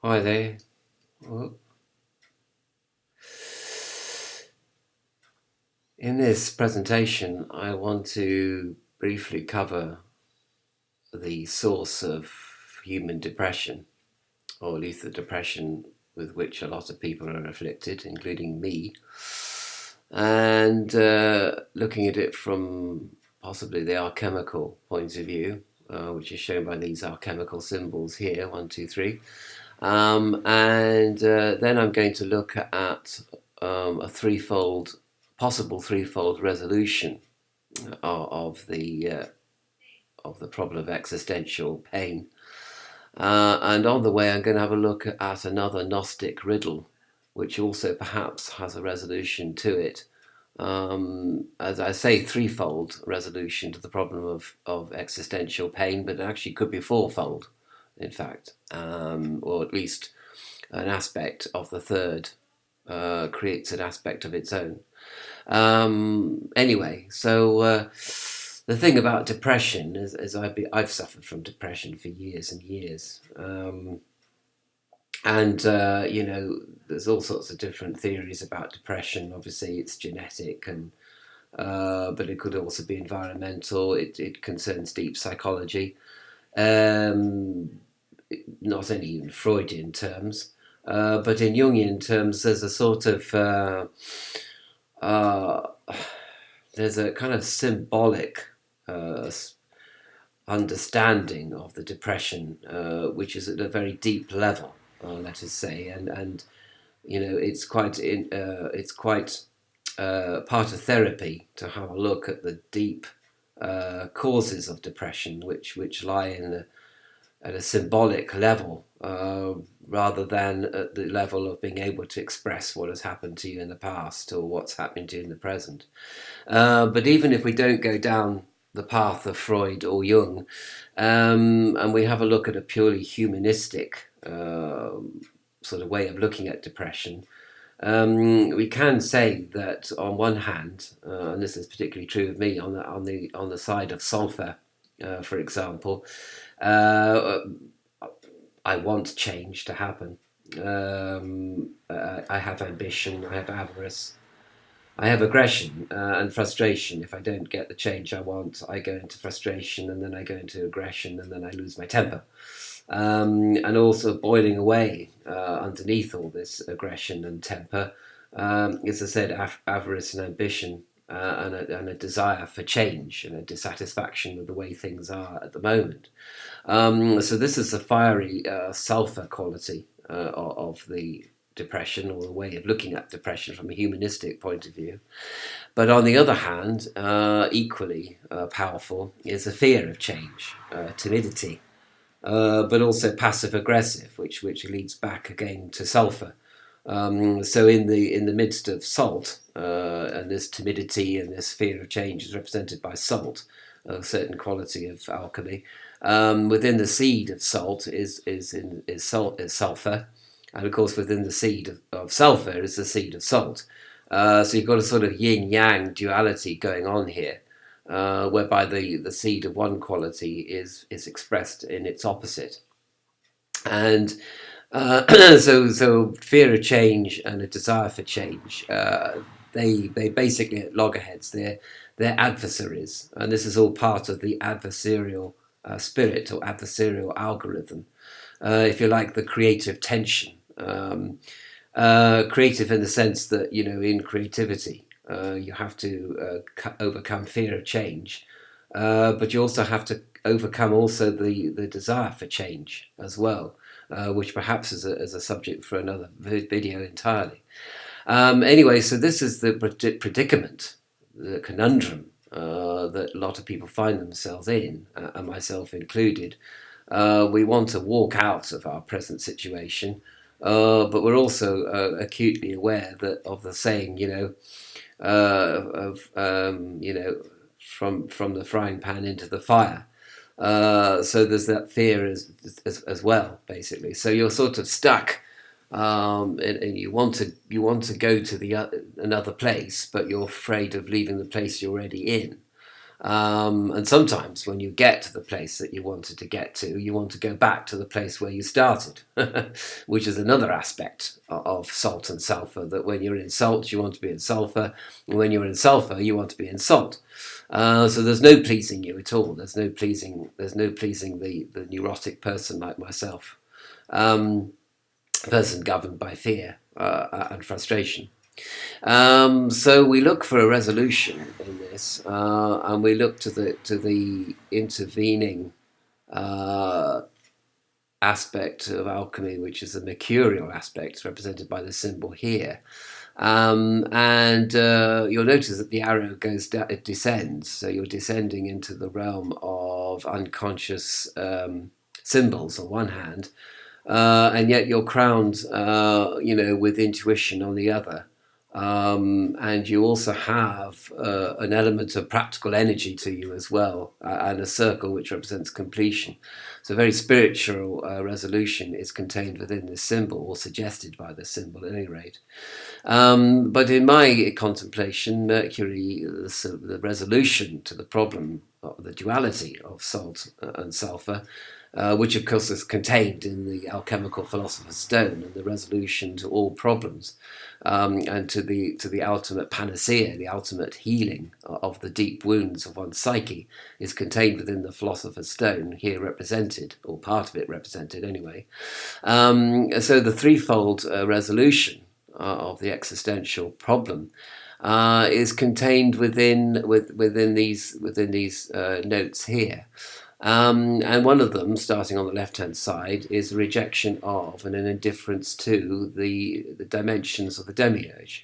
Hi there. Well, in this presentation, I want to briefly cover the source of human depression, or at least the depression with which a lot of people are afflicted, including me, and looking at it from possibly the alchemical point of view, which is shown by these alchemical symbols here, 1, 2, 3. And then I'm going to look at a possible threefold resolution of the problem of existential pain. And on the way, I'm going to have a look at another Gnostic riddle, which also perhaps has a resolution to it. As I say, threefold resolution to the problem of existential pain, but it actually could be fourfold, in fact, or at least an aspect of the third creates an aspect of its own. Anyway, so the thing about depression is I've suffered from depression for years and years. You know, there's all sorts of different theories about depression. Obviously, it's genetic, but it could also be environmental. It concerns deep psychology, not only in Freudian terms, but in Jungian terms. There's a sort of there's a kind of symbolic understanding of the depression, which is at a very deep level, let us say, and you know, it's quite part of therapy to have a look at the deep causes of depression, which lie at a symbolic level, rather than at the level of being able to express what has happened to you in the past or what's happening to you in the present. But even if we don't go down the path of Freud or Jung, and we have a look at a purely humanistic sort of way of looking at depression, we can say that on one hand, and this is particularly true of me, on the side of sulfur, for example, I want change to happen. I have ambition, I have avarice, I have aggression and frustration. If I don't get the change I want, I go into frustration, and then I go into aggression, and then I lose my temper. And also boiling away underneath all this aggression and temper, as I said, avarice and ambition, and a desire for change and a dissatisfaction with the way things are at the moment. So this is the fiery sulfur quality of the depression, or the way of looking at depression from a humanistic point of view. But on the other hand, equally powerful is the fear of change, timidity, but also passive aggressive, which leads back again to sulfur. So in the midst of salt, and this timidity and this fear of change is represented by salt, a certain quality of alchemy. Within the seed of salt is sulfur, and of course within the seed of sulfur is the seed of salt. So you've got a sort of yin-yang duality going on here, whereby the seed of one quality is expressed in its opposite. And so fear of change and a desire for change, they basically at loggerheads, they're adversaries, and this is all part of the adversarial spirit, or adversarial algorithm, if you like, the creative tension. Creative in the sense that, you know, in creativity, you have to overcome fear of change, but you also have to overcome also the desire for change as well, which perhaps is a subject for another video entirely. Anyway, so this is the predicament, the conundrum that a lot of people find themselves in, and myself included. We want to walk out of our present situation, but we're also acutely aware of the saying, you know, you know, from the frying pan into the fire. So there's that fear as well, basically. So you're sort of stuck, and you want to go to another place, but you're afraid of leaving the place you're already in. And sometimes when you get to the place that you wanted to get to, you want to go back to the place where you started, which is another aspect of salt and sulfur, that when you're in salt, you want to be in sulfur, and when you're in sulfur, you want to be in salt. So there's no pleasing you at all. There's no pleasing the neurotic person like myself, person governed by fear and frustration. So we look for a resolution in this, and we look to the intervening aspect of alchemy, which is the mercurial aspect represented by the symbol here. And you'll notice that the arrow it descends, so you're descending into the realm of unconscious symbols on one hand, and yet you're crowned, with intuition on the other. And you also have an element of practical energy to you as well, and a circle which represents completion. So very spiritual resolution is contained within this symbol, or suggested by this symbol at any rate. But in my contemplation, Mercury, the resolution to the problem, the duality of salt and sulfur, which of course is contained in the alchemical philosopher's stone, and the resolution to all problems, and to the ultimate panacea, the ultimate healing of the deep wounds of one's psyche, is contained within the philosopher's stone, here represented, or part of it represented anyway. So the threefold resolution of the existential problem is contained within these notes here. And one of them, starting on the left-hand side, is rejection of and an indifference to the dimensions of the Demiurge,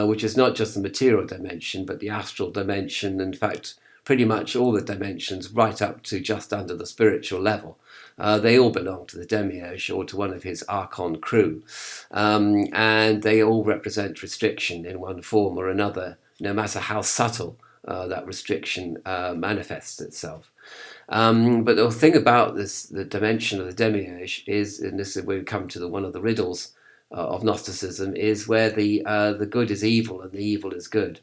which is not just the material dimension, but the astral dimension. In fact, pretty much all the dimensions right up to just under the spiritual level. They all belong to the Demiurge or to one of his Archon crew. And they all represent restriction in one form or another, no matter how subtle that restriction manifests itself. But the thing about the dimension of the Demiurge is, and this is where we come to one of the riddles of Gnosticism, is where the good is evil and the evil is good.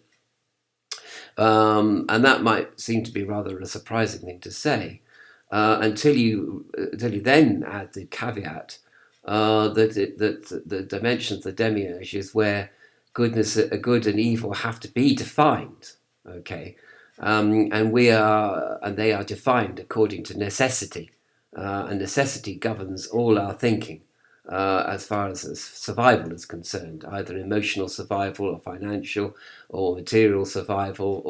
And that might seem to be rather a surprising thing to say, until you then add the caveat that the dimension of the Demiurge is where good and evil have to be defined. Okay. And they are defined according to necessity, and necessity governs all our thinking as far as survival is concerned, either emotional survival or financial or material survival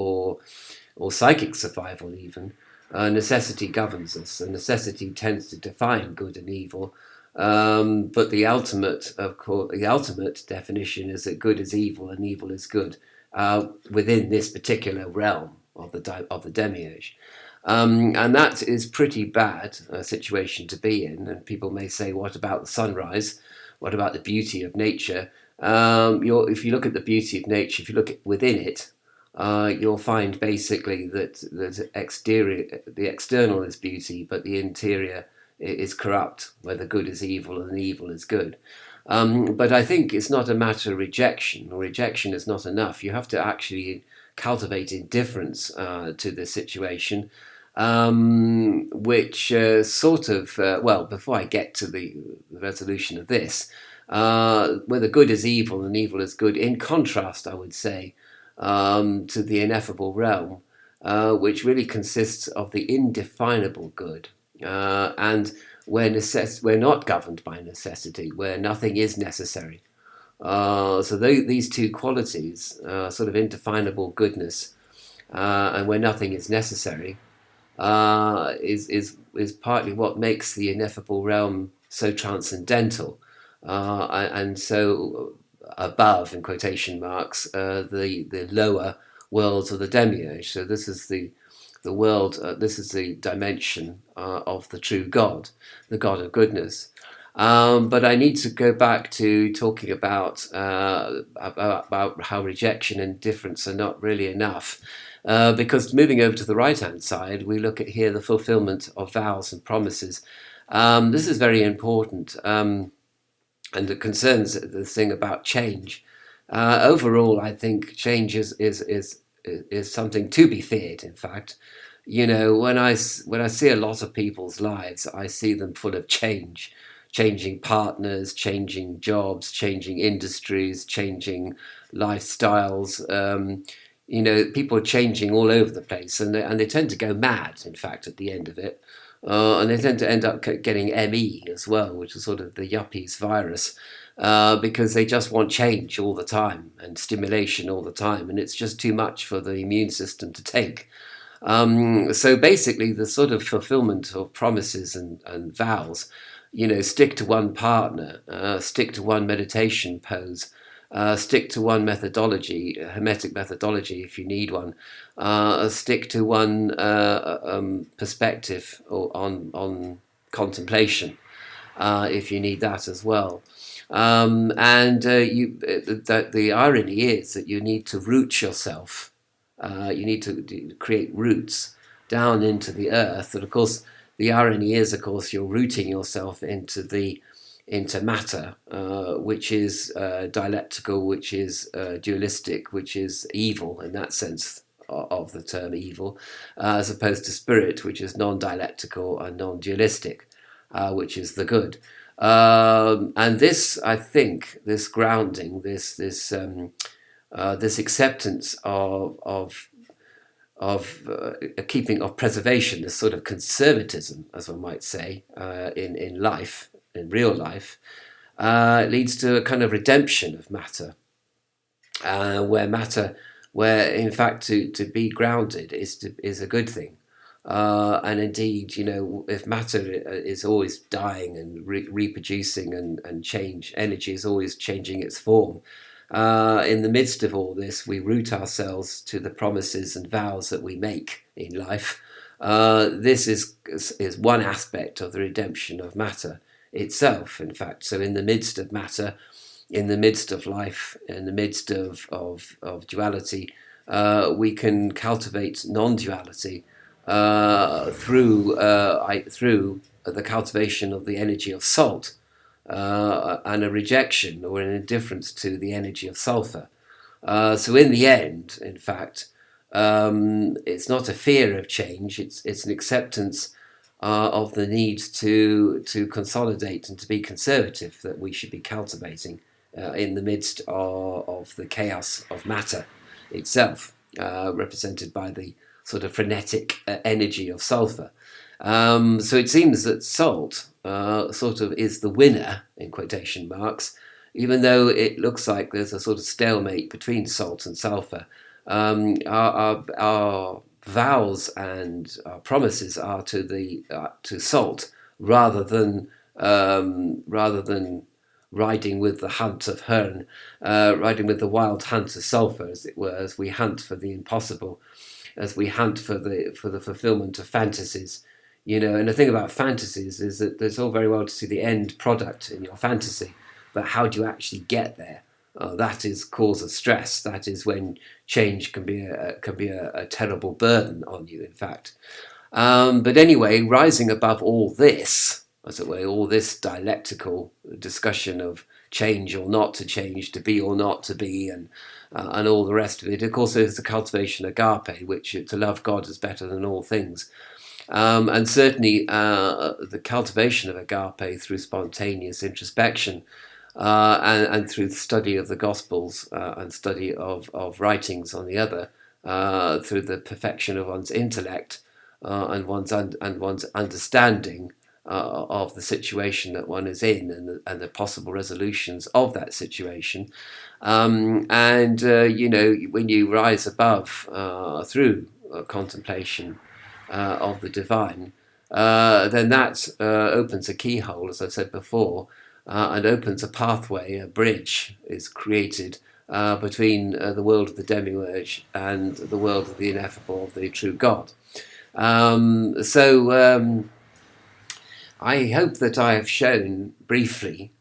or psychic survival even. Necessity governs us, and necessity tends to define good and evil. But the ultimate definition is that good is evil and evil is good within this particular realm of the Demiurge. And that is pretty bad situation to be in. And people may say, what about the sunrise? What about the beauty of nature? If you look at the beauty of nature, if you look within it, you'll find basically that the external is beauty, but the interior is corrupt, where the good is evil and the evil is good. But I think it's not a matter of rejection, or rejection is not enough. You have to actually cultivate indifference to the situation, which before I get to the resolution of this, whether good is evil and evil is good, in contrast, I would say, to the ineffable realm, which really consists of the indefinable good, and where we're not governed by necessity, where nothing is necessary. So these two qualities, sort of indefinable goodness, and where nothing is necessary, is partly what makes the ineffable realm so transcendental, and so above, in quotation marks, the lower worlds of the Demiurge. So this is the world. This is the dimension of the true God, the God of goodness. But I need to go back to talking about how rejection and indifference are not really enough. Because moving over to the right-hand side, we look at here the fulfillment of vows and promises. This is very important, and it concerns the thing about change. Overall, I think change is is something to be feared. In fact, when I see a lot of people's lives, I see them full of change, changing partners, changing jobs, changing industries, changing lifestyles. People are changing all over the place, and they tend to go mad. In fact, at the end of it, and they tend to end up getting ME as well, which is sort of the yuppies virus, because they just want change all the time and stimulation all the time, and it's just too much for the immune system to take. So basically, the sort of fulfillment of promises and vows, stick to one partner, stick to one meditation pose, stick to one methodology, hermetic methodology if you need one, stick to one perspective on contemplation if you need that as well. And the irony is that you need to root yourself. You need to create roots down into the earth. And of course, the irony is, of course, you're rooting yourself into matter, which is dialectical, which is dualistic, which is evil in that sense of the term evil, as opposed to spirit, which is non-dialectical and non-dualistic, which is the good. And this, I think, this grounding, this acceptance of keeping of preservation, this sort of conservatism, as one might say, in life, in real life, leads to a kind of redemption of matter, where in fact to be grounded is a good thing. And indeed, if matter is always dying and reproducing and change, energy is always changing its form. In the midst of all this, we root ourselves to the promises and vows that we make in life. This is one aspect of the redemption of matter itself, in fact. So in the midst of matter, in the midst of life, in the midst of duality, we can cultivate non-duality through the cultivation of the energy of salt, and a rejection or an indifference to the energy of sulfur. So in the end, in fact, it's not a fear of change, it's an acceptance of the need to consolidate and to be conservative that we should be cultivating in the midst of the chaos of matter itself, represented by the sort of frenetic energy of sulfur. So it seems that salt sort of is the winner, in quotation marks, even though it looks like there's a sort of stalemate between salt and sulfur. Our vows and our promises are to salt rather than riding with the hunt of Herne, riding with the wild hunt of sulfur, as it were, as we hunt for the impossible, as we hunt for the fulfillment of fantasies. And the thing about fantasies is that it's all very well to see the end product in your fantasy, but how do you actually get there? That is cause of stress. That is when change can be a terrible burden on you, in fact. But anyway, rising above all this, as it were, all this dialectical discussion of change or not to change, to be or not to be, and all the rest of it, of course, there's the cultivation of agape, which to love God is better than all things. And certainly the cultivation of agape through spontaneous introspection and through the study of the Gospels and study of writings on the other, through the perfection of one's intellect and one's understanding of the situation that one is in and the possible resolutions of that situation. When you rise above through contemplation of the divine, then that opens a keyhole, as I've said before, and opens a pathway, a bridge is created between the world of the Demiurge and the world of the ineffable, of the true God. I hope that I have shown briefly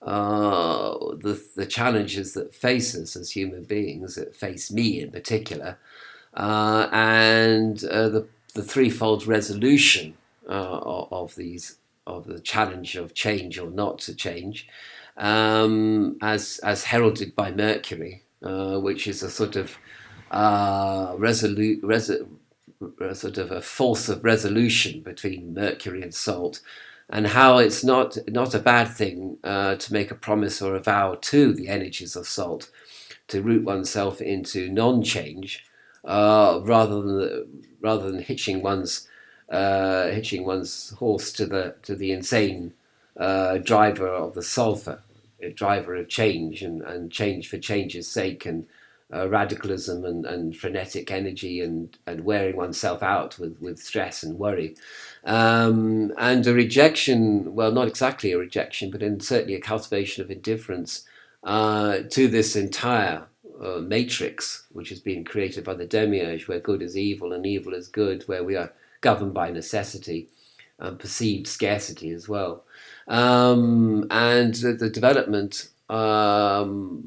the challenges that face us as human beings, that face me in particular, and the threefold resolution of the challenge of change or not to change, as heralded by Mercury, which is a sort of sort of a force of resolution between Mercury and Salt, and how it's not a bad thing to make a promise or a vow to the energies of Salt, to root oneself into non-change, rather than hitching one's horse to the insane driver of the sulfur, a driver of change and change for change's sake, and radicalism and frenetic energy and wearing oneself out with stress and worry. And a rejection, well, not exactly a rejection, but certainly a cultivation of indifference to this entire matrix, which has been created by the Demiurge, where good is evil and evil is good, where we are governed by necessity and perceived scarcity as well. And the development, the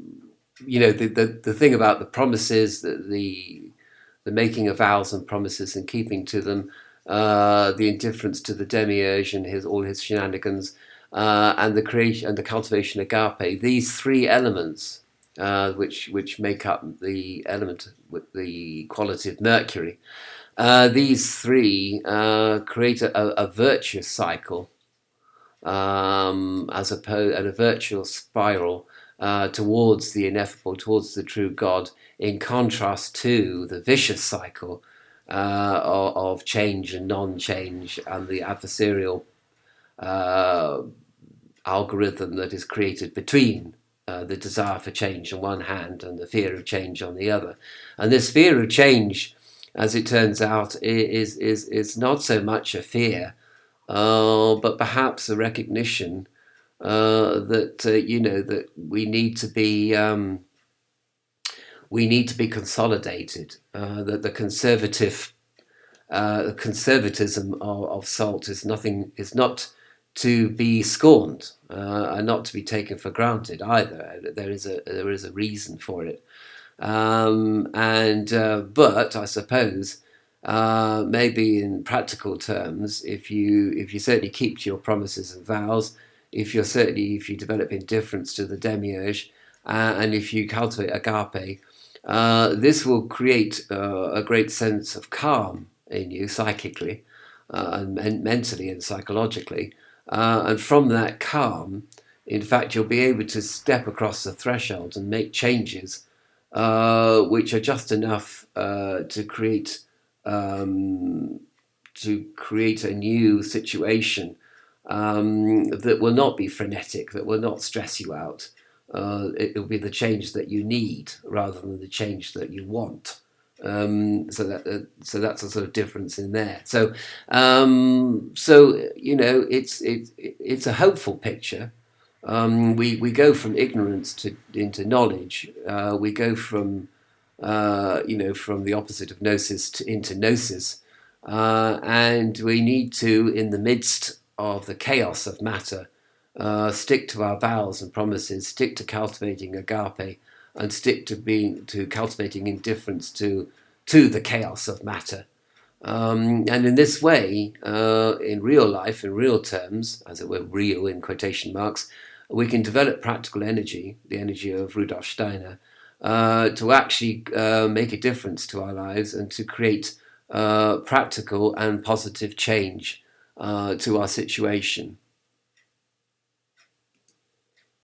thing about the promises, the making of vows and promises and keeping to them, the indifference to the Demiurge and all his shenanigans, and the creation and the cultivation of agape. These three elements, which make up the element with the quality of Mercury, these three create a virtuous cycle, as opposed, and a virtual spiral towards the ineffable, towards the true God, in contrast to the vicious cycle of change and non-change, and the adversarial algorithm that is created between the desire for change on one hand and the fear of change on the other. And this fear of change, as it turns out, is not so much a fear, but perhaps a recognition that that we need to be consolidated. That the conservatism of Salt is not to be scorned, and not to be taken for granted either. There is a reason for it. But I suppose, maybe in practical terms, if you certainly keep to your promises and vows, if you develop indifference to the Demiurge, and if you cultivate agape, this will create a great sense of calm in you psychically, and mentally and psychologically. And from that calm, in fact, you'll be able to step across the threshold and make changes, which are just enough to create a new situation, that will not be frenetic, that will not stress you out. It will be the change that you need rather than the change that you want. So that's a sort of difference in there. So it's a hopeful picture. We go from ignorance into knowledge. We go from from the opposite of gnosis into gnosis, and we need to, in the midst of the chaos of matter, stick to our vows and promises, stick to cultivating agape, and stick to cultivating indifference to the chaos of matter. And in this way, in real life, in real terms, as it were, real in quotation marks, we can develop practical energy, the energy of Rudolf Steiner, to actually make a difference to our lives and to create practical and positive change to our situation.